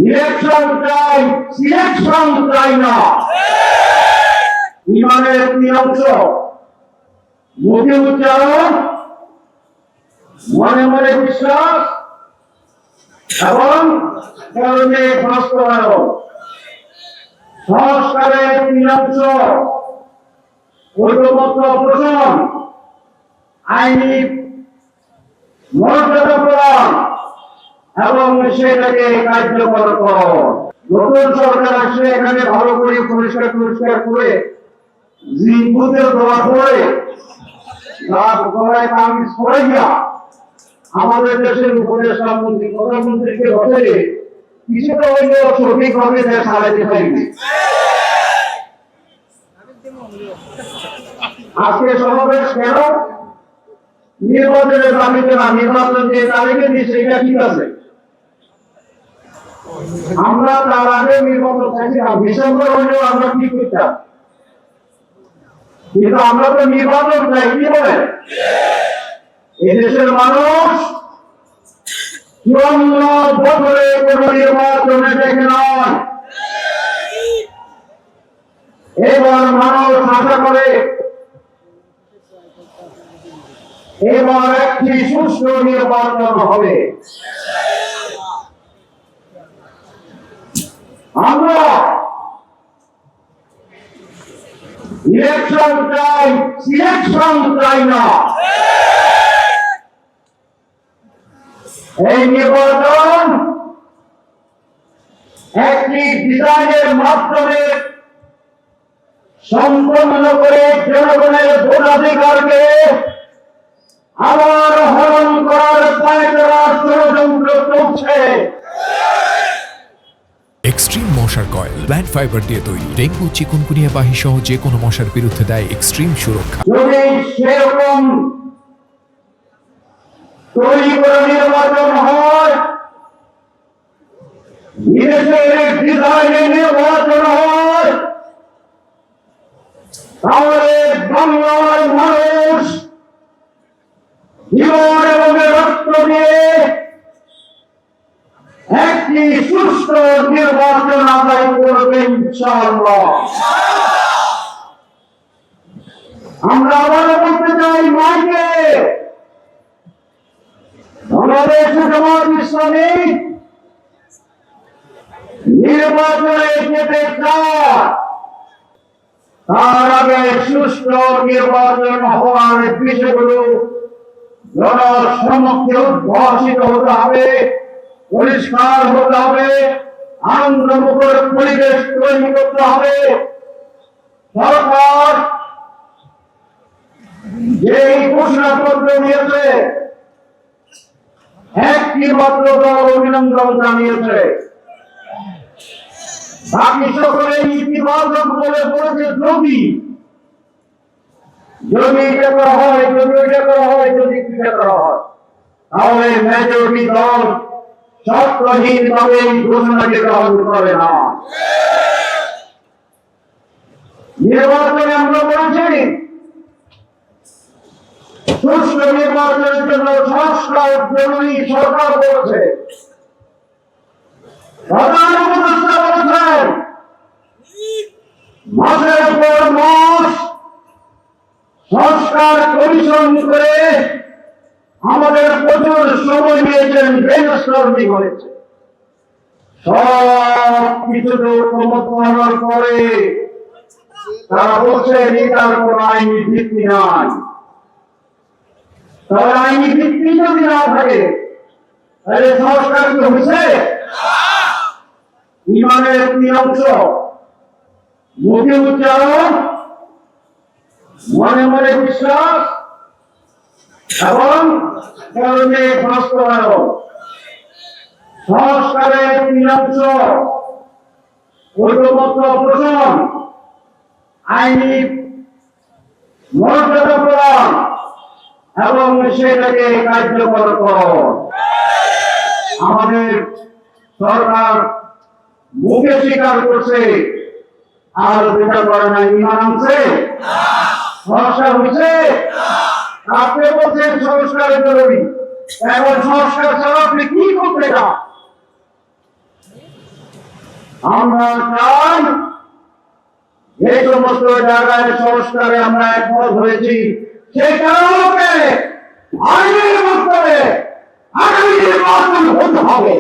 Election চাই, selection চাই না। ইমানের তিন অংশ: মুখে উচ্চারণ, মনে মনে বিশ্বাস এবং কর্মে বাস্তবায়ন। সংস্কারের তিন অংশ: ঐক্যবদ্ধ পোষণ, আইনি মর্যাদা প্রদান এবং সেটাকে কার্যকর করণ। নতুন সরকার আসলে এখানে ভালো করে পরিষ্কার করে জিনপুতের দেওয়া করে গলায় কামিজ পড়াইয়া আমাদের দেশের উপদেষ্টা মন্ত্রী প্রধানমন্ত্রীকে বসে কিছুটা হইলেও সঠিকভাবে দেশ চালাইতে পারিনি। আজকে সমাবেশ কেন? নির্বাচনের দাবিতে না, নির্বাচন যে তারিখে দিচ্ছে এটা ঠিক আছে। আমরা তার আগে নির্বাচন চাইছিলাম, ডিসেম্বর হলেও আমরা ঠিক করতাম, কিন্তু আমরা তো নির্বাচন চাই। কি বলে এদেশের মানুষ 54 বছরে কোন নির্বাচনে দেখে নয়। এবার মানুষ আশা করে এবার একটি সুষ্ঠু নির্বাচন হবে। আমরা ইলেকশন চাই, সিলেকশন চাই না। এই নির্বাচন একটি ডিজাইনের মাধ্যমে সম্পন্ন করে জনগণের ভোটাধিকারকে আবার হরণ করার পায়তারা ষড়যন্ত্র চলছে। এক্সট্রিম মশার কয়েল প্ল্যান্ট ফাইবার দিয়ে তৈরি, ডেঙ্গু চিকুনগুনিয়া বাহি সহ যে কোনো মশার বিরুদ্ধে দেয় এক্সট্রিম সুরক্ষা। যদি সেরকম তৈরি করে নির্বাচন হয়, বিদেশের ডিজাইনে নির্বাচন হয়, তাহলে বাংলার মানুষ জীবন এবং রক্ত দিয়ে একটি সুস্থ নির্বাচন আদায় করবে ইনশাআল্লাহ। আমরা আবার বলতে চাই মাইকে, বাংলাদেশ জামাত ইসলামী নির্বাচনে যেতে চায়, তার আগে সুষ্ঠু নির্বাচন হওয়ার বিষয়গুলো জনসমক্ষে উদ্ভাসিত হতে হবে, পরিষ্কার হতে হবে, আনন্দমুখর পরিবেশ তৈরি করতে হবে। সরকার যে ঘোষণাপত্র নিয়েছে, একটি মাত্র দল অভিনন্দন জানিয়েছে, বাকি সকলে ইতিবাচক বলে বলেছে। যদি এটা করা হয়, যদি এটা করা হয়, তাহলে মেজরিটি দল শর্তহীনভাবে এই ঘোষণাকে গ্রহণ করে না। নির্বাচনে আমরা বলেছি সুষ্ঠু নির্বাচনের জন্য সংস্কার জরুরি। সরকার বলেছে, প্রধান উপদেষ্টা বলেছেন, মাসের পর মাস সংস্কার কমিশন করে আমাদের প্রচুর সময় নিয়েছেন, ব্রেনস্টর্মিং হয়েছে। সব কিছু করার পরে তারা বলছে এটার কোন আইনি ভিত্তি নাই। তবে আইনি ভিত্তি যদি না থাকে তাহলে সংস্কার কি হয়েছে? ইমানের তিন অংশ: মুখে উচ্চারণ, মনে মনে বিশ্বাস এবং কর্মে বাস্তবায়ন। সংস্কারের তিন অংশ: ঐক্যবদ্ধ পোষণ, আইনি মর্যাদা প্রদান এবং সেটাকে কার্যকর করণ। আমাদের সরকার মুখে স্বীকার করছে, আর যেটা করে না। ইমান আনছে, সংস্কার হচ্ছে, আপনি বলছেন সংস্কারের জরুরি। এখন সংস্কার ছাড়া আপনি কি করতে চান? আমরা চাই যে সমস্ত জায়গায় সংস্কারে আমরা একমত হয়েছি সেটাকে আইনের মাধ্যমে আগামী নির্বাচন হতে হবে।